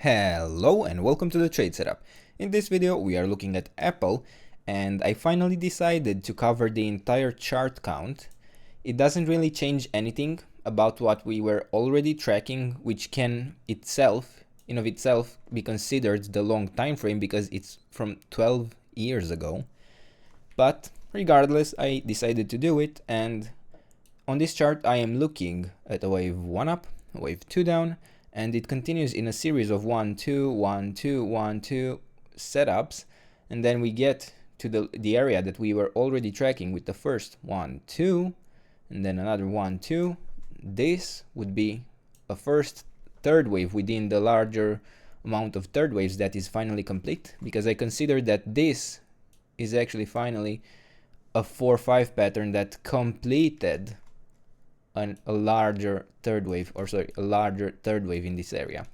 Hello and welcome to the trade setup. In this video we are looking at Apple, and I finally decided to cover the entire chart count. It doesn't really change anything about what we were already tracking, which can itself be considered the long time frame because it's from 12 years ago. But regardless, I decided to do it, and on this chart I am looking at a wave 1 up, a wave 2 down, and it continues in a series of 1 2 1 2 1 2 setups, and then we get to the area that we were already tracking with the first 1 2 and then another 1 2. This would be a first third wave within the larger amount of third waves that is finally complete, because I consider that this is actually finally a 4-5 pattern that completed a larger third wave in this area.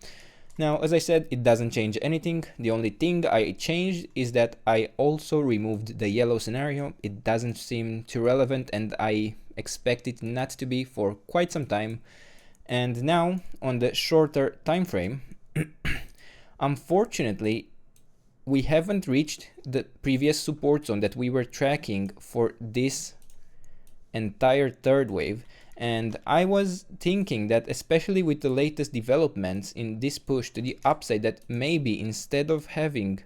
Now, as I said, it doesn't change anything. The only thing I changed is that I also removed the yellow scenario. It doesn't seem too relevant, and I expect it not to be for quite some time. And now on the shorter time frame, unfortunately we haven't reached the previous support zone that we were tracking for this entire third wave. And I was thinking that, especially with the latest developments in this push to the upside, that maybe instead of having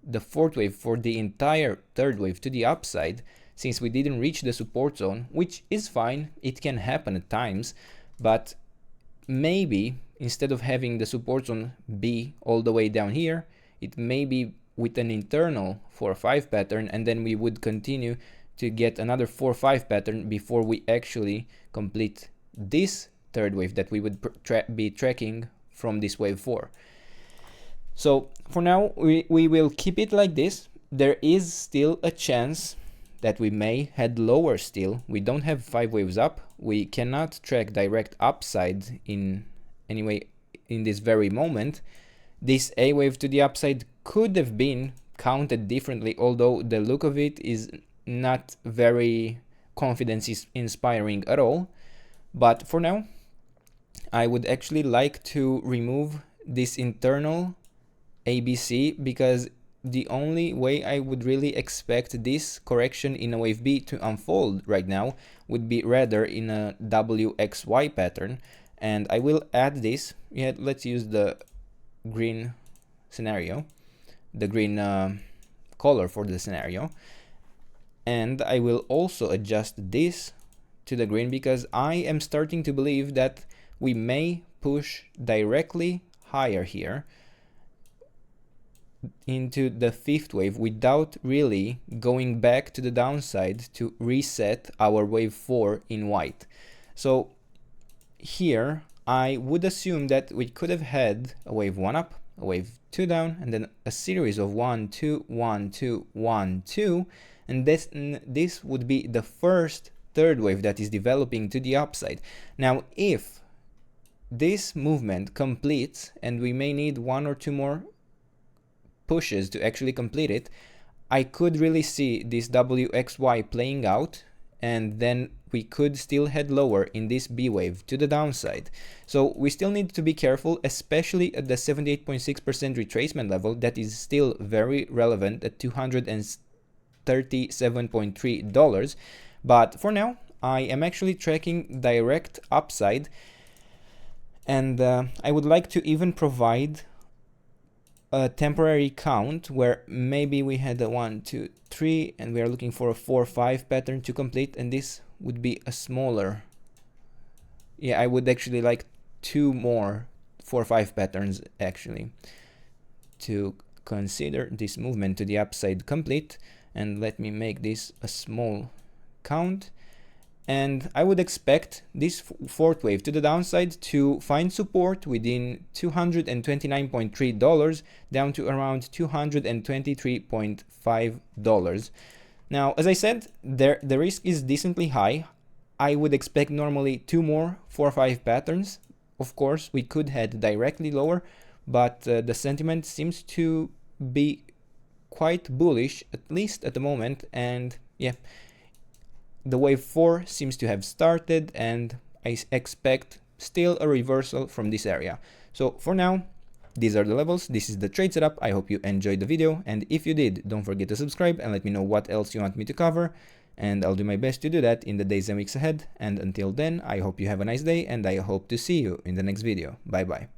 the fourth wave for the entire third wave to the upside, since we didn't reach the support zone, which is fine, it can happen at times, but maybe instead of having the support zone be all the way down here, it may be with an internal 4-5 pattern, and then we would continue to get another 4-5 pattern before we actually complete this third wave that we would be tracking from this wave 4. So for now we will keep it like this. There is still a chance that we may head lower still. We don't have 5 waves up. We cannot track direct upside in any way in this very moment. This A wave to the upside could have been counted differently, although the look of it is not very confidence inspiring at all. But for now, I would actually like to remove this internal ABC, because the only way I would really expect this correction in a wave B to unfold right now would be rather in a WXY pattern. And I will add this. Yeah, let's use the green scenario, the green color for the scenario. And I will also adjust this to the green, because I am starting to believe that we may push directly higher here into the fifth wave without really going back to the downside to reset our wave 4 in white. So here I would assume that we could have had a wave 1 up, a wave 2 down, and then a series of 1 2 1 2 1 2, and this would be the first third wave that is developing to the upside. Now, if this movement completes, and we may need 1 or 2 more pushes to actually complete it, I could really see this WXY playing out, and then we could still head lower in this B wave to the downside. So we still need to be careful, especially at the 78.6% retracement level that is still very relevant at $237.3. But for now, I am actually tracking direct upside, and I would like to even provide a temporary count where maybe we had a 1 2 3 and we are looking for a 4-5 pattern to complete, and this would be a smaller, yeah, I would actually like 2 more 4-5 patterns actually to consider this movement to the upside complete. And let me make this a small count, and I would expect this fourth wave to the downside to find support within $229.3 down to around $223.5. Now, as I said, the risk is decently high. I would expect normally 2 more 4-5 patterns. Of course, we could head directly lower, but the sentiment seems to be quite bullish, at least at the moment. And yeah, the wave 4 seems to have started, and I expect still a reversal from this area. So for now, these are the levels, this is the trade setup. I hope you enjoyed the video, and if you did, don't forget to subscribe and let me know what else you want me to cover, and I'll do my best to do that in the days and weeks ahead. And until then, I hope you have a nice day, and I hope to see you in the next video. Bye bye.